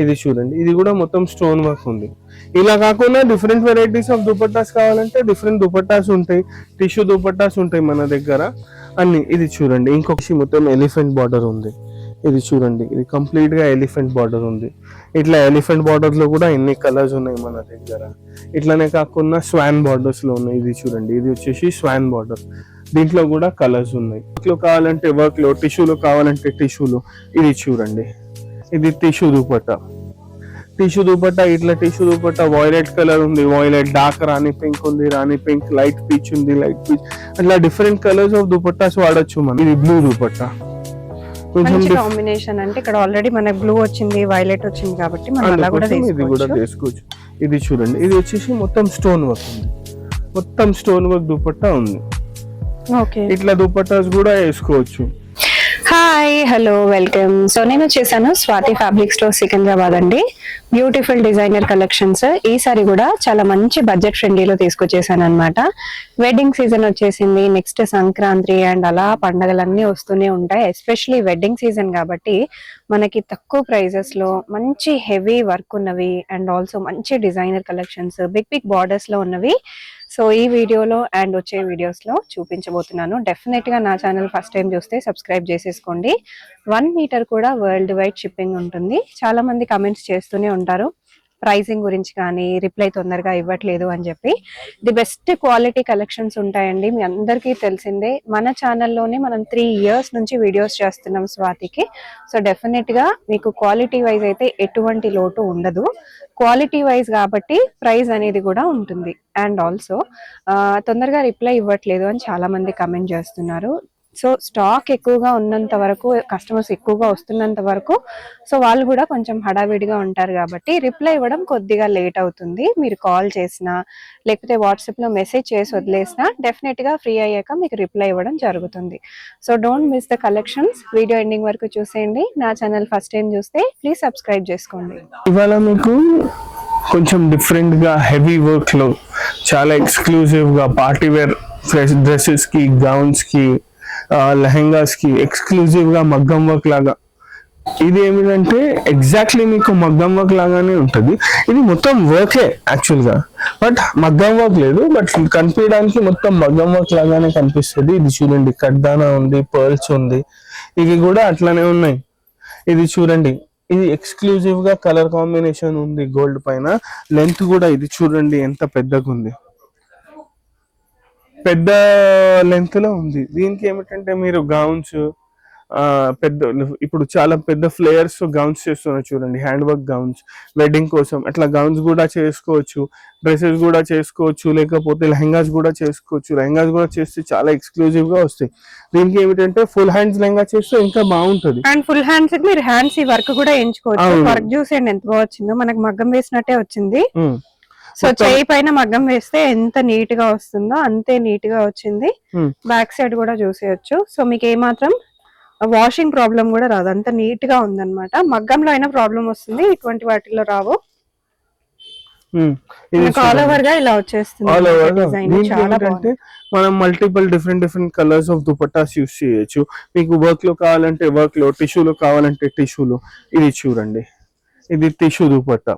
ఇది చూడండి, ఇది కూడా మొత్తం స్టోన్ వర్క్ ఉంది. ఇలా కాకుండా డిఫరెంట్ వెరైటీస్ ఆఫ్ దుపట్టాస్ కావాలంటే డిఫరెంట్ దుపట్టాస్ ఉంటాయి, టిష్యూ దుపట్టాస్ ఉంటాయి మన దగ్గర అన్ని. ఇది చూడండి, ఇంకొక మొత్తం ఎలిఫెంట్ బార్డర్ ఉంది. ఇది చూడండి, ఇది కంప్లీట్ గా ఎలిఫెంట్ బార్డర్ ఉంది. ఇట్లా ఎలిఫెంట్ బార్డర్ లో కూడా ఎన్ని కలర్స్ ఉన్నాయి మన దగ్గర. ఇట్లానే కాకుండా స్వాన్ బార్డర్స్ లో ఉన్నాయి. ఇది చూడండి, ఇది వచ్చేసి స్వాన్ బార్డర్. దీంట్లో కూడా కలర్స్ ఉన్నాయి. వర్క్ లో కావాలంటే వర్క్ లో, టిష్యూలో కావాలంటే టిష్యూలో. ఇది చూడండి, ఇది టిష్యూ దుపట్టా. టిష్యూ దుపట్టా ఇట్లా టిష్యూ దుపట్టా వైలెట్ కలర్ ఉంది, వైలెట్, డార్క్ రాణి పింక్ ఉంది, రాణి పింక్, లైట్ పీచ్ ఉంది, లైట్ పీచ్. అట్లా డిఫరెంట్ కలర్స్ ఆఫ్ దుపట్టాస్ వాడచ్చు మనం. ఇది బ్లూ దుపట్టా, కొంచెం కాంబినేషన్. అంటే ఇక్కడ ఆల్రెడీ మనకి బ్లూ వచ్చింది, వైలెట్ వచ్చింది కాబట్టి మనం అలా కూడా ఇది కూడా తీసుకోవచ్చు. ఇది చూడండి, ఇది వచ్చేసి మొత్తం స్టోన్ వర్క్ ఉంది, మొత్తం స్టోన్ వర్క్ దుపట్టా ఉంది. ఓకే, ఇట్లా దుపట్టాస్ కూడా వేసుకోవచ్చు. Hi, hello, welcome. సో నేను వచ్చేసాను స్వాతి ఫ్యాబ్రిక్ స్టోర్ సికింద్రాబాద్ అండి. బ్యూటిఫుల్ డిజైనర్ కలెక్షన్స్ ఈసారి కూడా చాలా మంచి బడ్జెట్ ఫ్రెండ్లీలో తీసుకొచ్చేసాను అనమాట. వెడ్డింగ్ సీజన్ వచ్చేసింది, నెక్స్ట్ సంక్రాంతి అండ్ అలా పండగలన్నీ వస్తూనే ఉంటాయి. ఎస్పెషలీ వెడ్డింగ్ సీజన్ కాబట్టి మనకి తక్కువ ప్రైజెస్ లో మంచి హెవీ వర్క్ ఉన్నవి అండ్ ఆల్సో మంచి designer collections, big big borders లో ఉన్నవి సో ఈ వీడియోలో అండ్ వచ్చే వీడియోస్ లో చూపించబోతున్నాను. డెఫినెట్ గా నా ఛానల్ ఫస్ట్ టైం చూస్తే సబ్స్క్రైబ్ చేసేసుకోండి. 1 మీటర్ కూడా వరల్డ్ వైడ్ షిప్పింగ్ ఉంటుంది. చాలా మంది కమెంట్స్ చేస్తూనే ఉంటారు ప్రైసింగ్ గురించి కానీ, రిప్లై తొందరగా ఇవ్వట్లేదు అని చెప్పి. ది బెస్ట్ క్వాలిటీ కలెక్షన్స్ ఉంటాయండి, మీ అందరికీ తెలిసిందే. మన ఛానల్లోనే మనం 3 years నుంచి వీడియోస్ చేస్తున్నాం స్వాతికి. సో డెఫినెట్ గా మీకు క్వాలిటీ వైజ్ అయితే ఎటువంటి లోటు ఉండదు. క్వాలిటీ వైజ్ కాబట్టి ప్రైస్ అనేది కూడా ఉంటుంది. అండ్ ఆల్సో తొందరగా రిప్లై ఇవ్వట్లేదు అని చాలా మంది కమెంట్ చేస్తున్నారు. సో స్టాక్ ఎక్కువగా ఉన్నంత వరకు, కస్టమర్స్ ఎక్కువగా వస్తున్నంత వరకు సో వాళ్ళు కూడా కొంచెం హడావిడిగా ఉంటారు కాబట్టి రిప్లై ఇవ్వడం కొద్దిగా లేట్ అవుతుంది. మీరు కాల్ చేసినా లేకపోతే వాట్సాప్ లో మెసేజ్ చేసి వదిలేసినా డెఫినెట్ గా ఫ్రీ అయ్యాక మీకు రిప్లై ఇవ్వడం జరుగుతుంది. So don't miss the collections. Video ending వరకు చూసేయండి. నా ఛానల్ ఫస్ట్ టైం చూస్తే ప్లీజ్ సబ్స్క్రైబ్ చేసుకోండి. ఇవాళ మీకు కొంచెం డిఫరెంట్ గా హెవీ వర్క్ లో చాలా ఎక్స్క్లూజివ్ గా పార్టీ వేర్ డ్రెస్సెస్ కి, గౌన్స్ కి, లెహెంగాస్ కి ఎక్స్క్లూజివ్ గా మగ్గం వర్క్ లాగా. ఇది ఏమిటంటే ఎగ్జాక్ట్లీ మీకు మగ్గం వర్క్ లాగానే ఉంటుంది. ఇది మొత్తం వర్కే యాక్చువల్ గా, బట్ మగ్గం వర్క్ లేదు, బట్ కనిపించడానికి మొత్తం మగ్గం వర్క్ లాగానే కనిపిస్తుంది. ఇది చూడండి, కడ్దానా ఉంది, పర్ల్స్ ఉంది, ఇవి కూడా అట్లానే ఉన్నాయి. ఇది చూడండి, ఇది ఎక్స్క్లూజివ్ గా కలర్ కాంబినేషన్ ఉంది గోల్డ్ పైన. లెంత్ కూడా ఇది చూడండి ఎంత పెద్దగా ఉంది, పెద్ద లెంత్ లో ఉంది. దీనికి ఏమిటంటే మీరు గౌన్స్, పెద్ద ఇప్పుడు చాలా పెద్ద ఫ్లేయర్స్ గౌన్స్ చేస్తున్నారు చూడండి, హ్యాండ్ వర్క్ గౌన్స్ వెడ్డింగ్ కోసం. అట్లా గౌన్స్ కూడా చేసుకోవచ్చు, డ్రెస్సెస్ కూడా చేసుకోవచ్చు, లేకపోతే లెహంగాస్ కూడా చేసుకోవచ్చు. లెహంగాస్ కూడా చేస్తే చాలా ఎక్స్క్లూజివ్ గా వస్తాయి. దీనికి ఏమిటంటే ఫుల్ హ్యాండ్స్ లెహంగా చేస్తే ఇంకా బాగుంటది. అండ్ ఫుల్ హ్యాండ్స్ మీరు హ్యాండ్స్ ఈ వర్క్ కూడా ఎంచుకోవచ్చు. వర్క్ చూసేయండి ఎంత బాగా వచ్చిందో, మనకు మగ్గం వేసినట్టే వచ్చింది. సో చేయి పైన మగ్గం వేస్తే ఎంత నీట్ గా వస్తుందో అంతే నీట్ గా వచ్చింది. బ్యాక్ సైడ్ కూడా చూసేయచ్చు. సో మీకు ఏమాత్రం వాషింగ్ ప్రాబ్లం కూడా రాదు, అంత నీట్ గా ఉందన్నమాట. మగ్గంలో అయినా ప్రాబ్లం వస్తుంది, ఇటువంటి వాటిల్లో రావు. ఆల్ ఓవర్ గా ఇలా వచ్చేస్తుంది. మనం multiple different colours of dupattas use చేయొచ్చు. మీకు వర్క్ లో కావాలంటే వర్క్ లో, టిష్యూలో కావాలంటే టిష్యూలో. ఇది చూడండి, ఇది టిష్యూ దుపట్టా.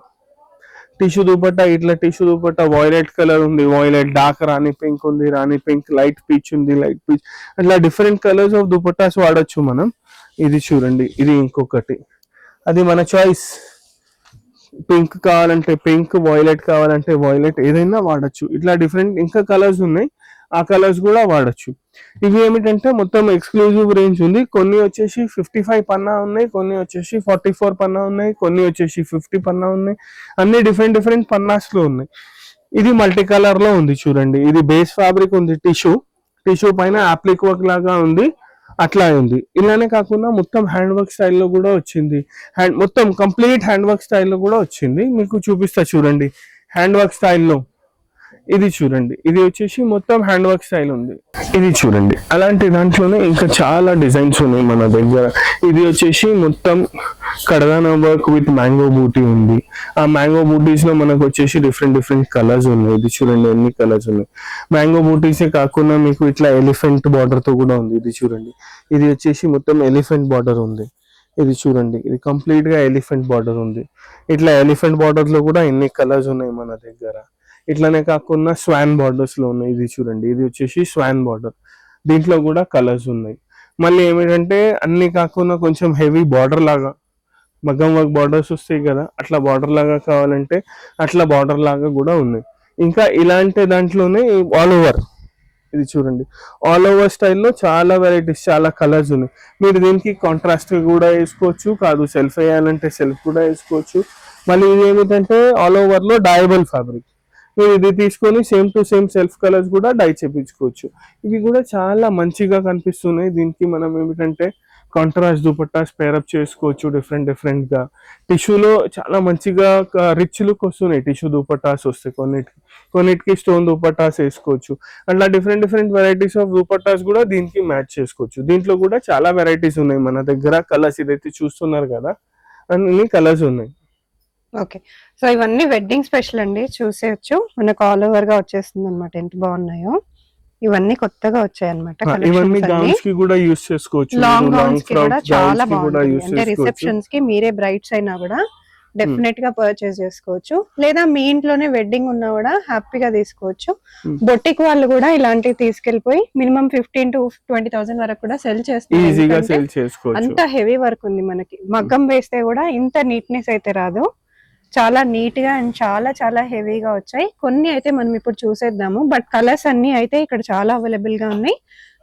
టిష్యూ దుపట్టా ఇట్లా టిష్యూ దుపట్టా వైలెట్ కలర్ ఉంది, వైలెట్, డార్క్ రాణి పింక్ ఉంది, రాణి పింక్, లైట్ పీచ్ ఉంది, లైట్ పీచ్. అట్లా డిఫరెంట్ కలర్స్ ఆఫ్ దుపట్టాస్ వాడచ్చు మనం. ఇది చూడండి, ఇది ఇంకొకటి, అది మన చాయిస్. పింక్ కావాలంటే పింక్, వైలెట్ కావాలంటే వైలెట్, ఏదైనా వాడచ్చు. ఇట్లా డిఫరెంట్ ఇంకా కలర్స్ ఉన్నాయి, ఆ కలర్స్ కూడా వాడచ్చు. ఇవి ఏమిటంటే మొత్తం ఎక్స్క్లూజివ్ రేంజ్ ఉంది. కొన్ని వచ్చేసి 55 పన్నా ఉన్నాయి, కొన్ని వచ్చేసి 44 పన్నా ఉన్నాయి, కొన్ని వచ్చేసి 50 పన్నా ఉన్నాయి. అన్ని డిఫరెంట్ పన్నాస్ లో ఉన్నాయి. ఇది మల్టీ కలర్ లో ఉంది చూడండి. ఇది బేస్ ఫ్యాబ్రిక్ ఉంది, టిష్యూ పైన అప్లిక్ వర్క్ లాగా ఉంది, అట్లా ఉంది. ఇలానే కాకుండా మొత్తం హ్యాండ్ వర్క్ స్టైల్లో కూడా వచ్చింది. మొత్తం కంప్లీట్ హ్యాండ్ వర్క్ స్టైల్లో కూడా వచ్చింది. మీకు చూపిస్తా చూడండి, హ్యాండ్ వర్క్ స్టైల్లో. ఇది చూడండి, ఇది వచ్చేసి మొత్తం హ్యాండ్ వర్క్ స్టైల్ ఉంది. ఇది చూడండి, అలాంటి దాంట్లోనే ఇంకా చాలా డిజైన్స్ ఉన్నాయి మన దగ్గర. ఇది వచ్చేసి మొత్తం కడదానా వర్క్ విత్ మ్యాంగో బూటీ ఉంది. ఆ మ్యాంగో బూటీస్ లో మనకు వచ్చేసి డిఫరెంట్ కలర్స్ ఉన్నాయి. ఇది చూడండి ఎన్ని కలర్స్ ఉన్నాయి. మ్యాంగో బూటీసే కాకుండా మీకు ఇట్లా ఎలిఫెంట్ బార్డర్ తో కూడా ఉంది. ఇది చూడండి, ఇది వచ్చేసి మొత్తం ఎలిఫెంట్ బార్డర్ ఉంది. ఇది చూడండి, ఇది కంప్లీట్ గా ఎలిఫెంట్ బార్డర్ ఉంది. ఇట్లా ఎలిఫెంట్ బార్డర్ లో కూడా ఎన్ని కలర్స్ ఉన్నాయి మన దగ్గర. ఇట్లానే కాకుండా స్వాన్ బార్డర్స్ లో ఉన్నాయి. ఇది చూడండి, ఇది వచ్చేసి స్వాన్ బార్డర్, దీంట్లో కూడా కలర్స్ ఉన్నాయి. మళ్ళీ ఏమిటంటే అన్ని కాకుండా కొంచెం హెవీ బార్డర్ లాగా మగ్గం వర్క్ బార్డర్స్ వస్తాయి కదా, అట్లా బార్డర్ లాగా కావాలంటే అట్లా బార్డర్ లాగా కూడా ఉన్నాయి. ఇంకా ఇలాంటి దాంట్లోనే ఆల్ ఓవర్, ఇది చూడండి, ఆల్ ఓవర్ స్టైల్లో చాలా వెరైటీస్, చాలా కలర్స్ ఉన్నాయి. మీరు దీనికి కాంట్రాస్ట్ కూడా వేసుకోవచ్చు, కాదు సెల్ఫ్ వేయాలంటే సెల్ఫ్ కూడా వేసుకోవచ్చు. మళ్ళీ ఇది ఏమిటంటే ఆల్ ఓవర్ లో డయబుల్ ఫ్యాబ్రిక్, మీరు ఇది తీసుకొని same to same self colours కూడా డై చేపించుకోవచ్చు. ఇవి కూడా చాలా మంచిగా కనిపిస్తున్నాయి. దీనికి మనం ఏమిటంటే కాంట్రాస్ట్ దుపట్టాస్ పేరప్ చేసుకోవచ్చు డిఫరెంట్ గా. టిష్యూలో చాలా మంచిగా రిచ్ లుక్ వస్తున్నాయి. టిష్యూ దుపట్టాస్ వస్తాయి, కొన్నిటికి స్టోన్ దుపట్టాస్ వేసుకోవచ్చు. అట్లా డిఫరెంట్ వెరైటీస్ ఆఫ్ దుపట్టాస్ కూడా దీనికి మ్యాచ్ చేసుకోవచ్చు. దీంట్లో కూడా చాలా వెరైటీస్ ఉన్నాయి మన దగ్గర. కలర్స్ ఇదైతే చూస్తున్నారు కదా, అన్ని కలర్స్ ఉన్నాయి. ఓకే, సో ఇవన్నీ వెడ్డింగ్ స్పెషల్ అండి, చూసేయచ్చు. మనకు ఆల్ ఓవర్ గా వచ్చేస్తుంది అనమాట. ఎంత బాగున్నాయో ఇవన్నీ, కొత్తగా వచ్చాయి అనమాట. ఇవన్నీ గౌన్స్ కి కూడా యూస్ చేసుకోవచ్చు, లాంగ్ గౌన్స్ కి కూడా చాలా బాగుంటుంది. అంటే రిసెప్షన్స్ కి మీరే బ్రైడ్స్ అయినా కూడా డెఫినెట్ గా పర్చేస్ చేసుకోవచ్చు. లేదా మీ ఇంట్లోనే వెడ్డింగ్ ఉన్నా కూడా హ్యాపీగా తీసుకోవచ్చు. బొటిక్ వాళ్ళు కూడా ఇలాంటివి తీసుకెళ్లిపోయి మినిమం 15,000 to 20,000 వరకు కూడా సెల్ చేస్తారు. అంత హెవీ వర్క్ ఉంది మనకి. మగ్గం వేస్తే కూడా ఇంత నీట్నెస్ అయితే రాదు. చాలా నీట్ గా అండ్ చాలా హెవీగా వచ్చాయి. కొన్ని అయితే మనం ఇప్పుడు చూసేద్దాము, బట్ కలర్స్ అన్ని అయితే ఇక్కడ చాలా అవైలబుల్ గా ఉన్నాయి.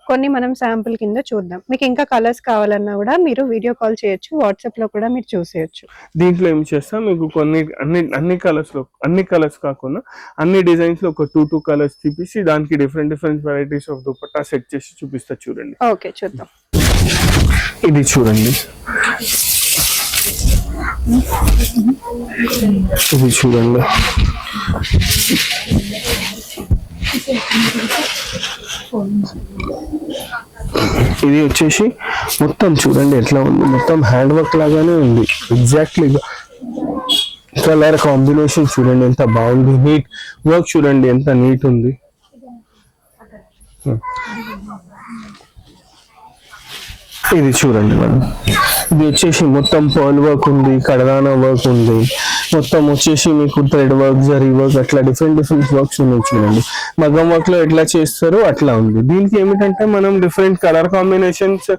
కొన్ని మనం శాంపుల్ కింద చూద్దాం. మీకు ఇంకా కలర్స్ కావాలన్నా కూడా మీరు వీడియో కాల్ చేయొచ్చు, వాట్సాప్ లో కూడా మీరు చూసేయచ్చు. దీంట్లో ఏం చేస్తాం, మీకు కొన్ని అన్ని కలర్స్ కాకుండా అన్ని డిజైన్స్ లో ఒక 2 కలర్స్ తీపిసి దానికి different varieties of dupatta set చేసి చూపిస్తా. చూడండి, ఓకే చూద్దాం. ఇది చూడండి, ఇది చూడండి, ఇది వచ్చేసి మొత్తం చూడండి ఎట్లా ఉంది. మొత్తం హ్యాండ్ వర్క్ లాగానే ఉంది ఎగ్జాక్ట్లీ. కలర్ కాంబినేషన్ చూడండి ఎంత బాగుంది. నీట్ వర్క్ చూడండి ఎంత నీట్ ఉంది. ఇది చూడండి మనం, ఇది వచ్చేసి మొత్తం పర్ల్ వర్క్ ఉంది, కడదానా వర్క్ ఉంది, మొత్తం వచ్చేసి మీకు థ్రెడ్ వర్క్, జరీ వర్క్, అట్లా డిఫరెంట్ వర్క్స్ ఉన్నాయి. చూడండి మగ్గం వర్క్ లో ఎట్లా చేస్తారో అట్లా ఉంది. దీనికి ఏమిటంటే మనం different colour combinations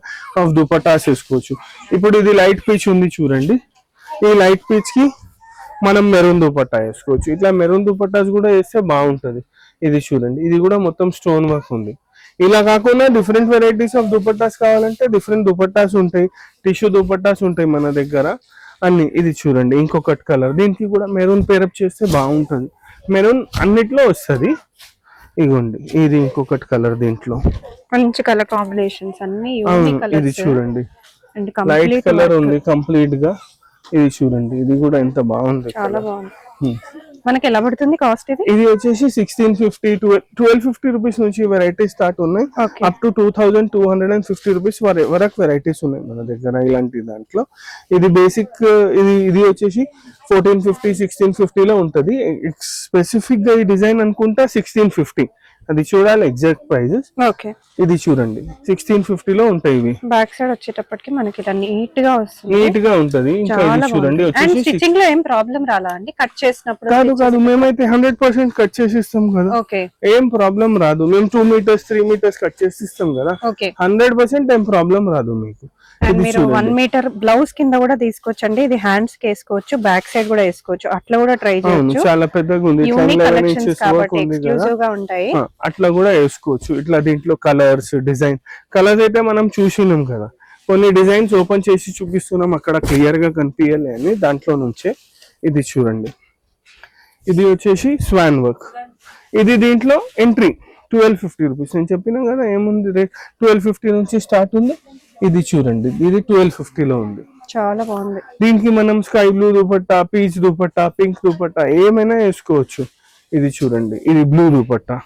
of dupattas వేసుకోవచ్చు. ఇప్పుడు ఇది లైట్ పీచ్ ఉంది చూడండి, ఈ లైట్ పీచ్ కి మనం మెరూన్ దుపట్టా వేసుకోవచ్చు. ఇట్లా మెరూన్ దుపట్టాస్ కూడా వేస్తే బాగుంటది. ఇది చూడండి, ఇది కూడా మొత్తం స్టోన్ వర్క్ ఉంది. ఇలా కాకుండా డిఫరెంట్ వెరైటీస్ ఆఫ్ దుపట్టాస్ కావాలంటే డిఫరెంట్ దుపట్టాస్ ఉంటాయి, టిష్యూ దుపట్టాస్ ఉంటాయి మన దగ్గర అన్ని. ఇది చూడండి ఇంకొకటి కలర్, దీనికి కూడా మెరూన్ పేరప్ చేస్తే బాగుంటది. మెరూన్ అన్నిట్లో వస్తుంది. ఇగోండి ఇది ఇంకొకటి కలర్, దీంట్లో మంచి కలర్ కాంబినేషన్స్ అన్ని. ఇది చూడండి లైట్ కలర్ ఉంది కంప్లీట్ గా. ఇది చూడండి, ఇది కూడా ఎంత బాగుంది, చాలా బాగుంది. మనకి ఎలా పడుతుంది కాస్ట్? ఇది వచ్చేసి 1650 to 1250 రూపీస్ నుంచి వెరైటీ స్టార్ట్ ఉన్నాయి. అప్ టు 2250 రూపీస్ వరకు వెరైటీస్ ఉన్నాయి మన దగ్గర ఇలాంటి దాంట్లో. ఇది బేసిక్, ఇది వచ్చేసి 1450 1650 లో ఉంటది. స్పెసిఫిక్ గా ఈ డిజైన్ అనుకుంటా 1650, అది చూడాలి ఎగ్జాక్ట్ ప్రైజెస్. ఓకే, ఇది చూడండి 1650 లో ఉంటాయి. ఇవి బ్యాక్ సైడ్ వచ్చేటప్పటికి మనకి ఇలా నీట్ గా వస్తుంది, నీట్ గా ఉంటది. ఇంకా ఇది చూడండి వచ్చేసి స్టిచ్చింగ్ లో ఏం ప్రాబ్లం రాలా అండి? కట్ చేసినప్పుడు కాదు, మేమైతే 100% కట్ చేసి ఇస్తాం కదా. ఓకే, ఏం ప్రాబ్లం రాదు. మేము 2 meters 3 meters కట్ చేసి ఇస్తాం కదా. ఓకే, 100% ఏం ప్రాబ్లం రాదు మీకు. మీరు 1 meter బ్లౌజ్ కింద కూడా తీసుకోవచ్చండి. ఇది హ్యాండ్స్ కి వేసుకోవచ్చు, బ్యాక్ సైడ్ కూడా వేసుకోవచ్చు, అట్లా కూడా ట్రై చేయొచ్చు. చాలా పెద్దగా ఉంది, ఎక్స్క్లూజివ్ గా ఉంటాయి, అట్లా కూడా వేసుకోవచ్చు. ఇట్లా దీంట్లో కలర్స్, కలర్స్ అయితే మనం చూసినాం కదా. కొన్ని డిజైన్స్ ఓపెన్ చేసి చూపిస్తున్నాం, అక్కడ క్లియర్ గా కనిపించాలి అని దాంట్లో నుంచే. ఇది చూడండి, ఇది వచ్చేసి స్వాన్ వర్క్. ఇది దీంట్లో ఎంట్రీ 1250 రూపీస్. నేను చెప్పినా కదా ఏముంది రేట్, 1250 నుంచి స్టార్ట్ ఉంది. ఇది చూడండి, ఇది 1250 లో ఉంది, చాలా బాగుంది. దీనికి మనం sky blue dupatta, peach dupatta, pink dupatta ఏమైనా వేసుకోవచ్చు. ఇది చూడండి, ఇది బ్లూ దుపట్టా,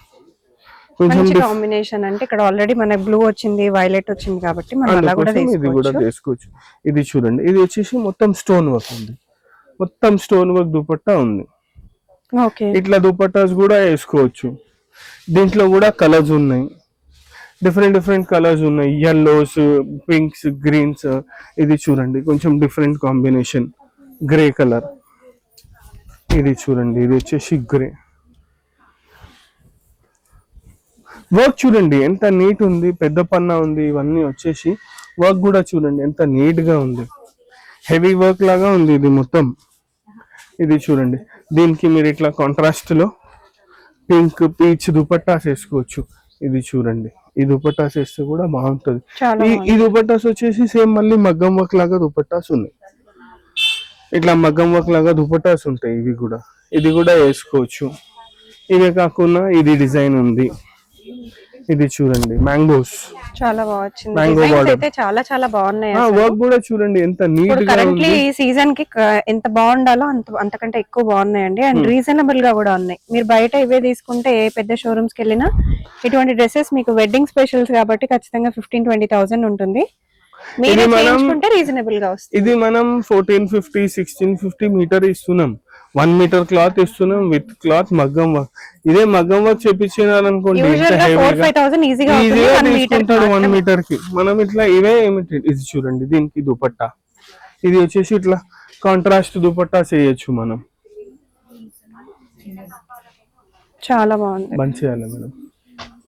కొంచెం కాంబినేషన్. అంటే ఇక్కడ ఆల్రెడీ మనకి బ్లూ వచ్చింది, వైలెట్ వచ్చింది కాబట్టి మనం అలా కూడా ఇది కూడా వేసుకోవచ్చు. ఇది చూడండి, ఇది వచ్చేసి మొత్తం స్టోన్ వర్క్ ఉంది, మొత్తం స్టోన్ వర్క్ దుపట్టా ఉంది. ఓకే, ఇట్లా దుపట్టాస్ కూడా వేసుకోవచ్చు. దీంట్లో కూడా కలర్స్ ఉన్నాయి. డిఫరెంట్ డిఫరెంట్ కలర్స్ ఉన్నాయి, ఎల్లోస్, పింక్స్, గ్రీన్స్. ఇది చూడండి కొంచెం డిఫరెంట్ కాంబినేషన్, గ్రే కలర్. ఇది చూడండి, ఇది వచ్చేసి గ్రే. వర్క్ చూడండి ఎంత నీట్ ఉంది, పెద్ద పన్నా ఉంది. ఇవన్నీ వచ్చేసి వర్క్ కూడా చూడండి ఎంత నీట్ గా ఉంది, హెవీ వర్క్ లాగా ఉంది ఇది మొత్తం. ఇది చూడండి, దీనికి మీరు ఇట్లా కాంట్రాస్ట్ లో పింక్, పీచ్ దుపట్టాస్ వేసుకోవచ్చు. ఇది చూడండి, ఈ దుపట్టాస్ వేస్తే కూడా బాగుంటది. చాలా ఈ దుపట్టాస్ వచ్చేసి సేమ్ మళ్ళీ మగ్గం వర్క్ లాగా దుపట్టాస్ ఉన్నాయి. ఇట్లా మగ్గం వర్క్ లాగా దుపట్టాస్ ఉంటాయి ఇవి కూడా. ఇది కూడా వేసుకోవచ్చు. ఇవే కాకుండా ఇది డిజైన్ ఉంది. ఇది చూడండి మ్యాంగోస్, చాలా బాగా వచ్చింది. Mango Designs border. అయితే చాలా చాలా బాగున్నాయి. వర్క్ కూడా చూడండి ఎంత నీట్ ఇప్పుడు గా కరెంట్లీ ఉంది. ఈ సీజన్ కి ఎంత బాగుండాలో అంతకంటే ఎక్కువ బాగున్నాయండి. అండ్ రీజనబుల్ గా కూడా ఉన్నాయి. మీరు బయట ఇవే తీసుకుంటే ఏ పెద్ద షోరూమ్స్ కి వెళ్ళినా ఇటువంటి డ్రెస్సెస్ మీకు వెడ్డింగ్ స్పెషల్స్ కాబట్టి ఖచ్చితంగా 15,000-20,000 ఉంటుంది. మీరు చేయించుకుంటే రీజనబుల్ గా వస్తుంది. ఇది మనం 1450, 1650 మీటర్ ఇస్తున్నాం. 1 మీటర్ క్లాత్ ఇస్తున్నాం విత్ క్లాత్ మగ్గం వర్క్. ఇదే మగ్గం వర్క్ చేపించినారనుకోండి యూజువల్ గా 4-5,000 ఈజీగా అవుతుంది. ఈజీగా 1 మీటర్ తీసుకుంటాడు 1 మీటర్ కి. మనం ఇట్లా ఇవే ఇది చూడండి, దీనికి దుపట్టా. ఇది వచ్చేసి ఇట్లా కాంట్రాస్ట్ దుపట్టా చేయొచ్చు మనం. చాలా బాగుంది. బంద్ చేయాలి మేడం.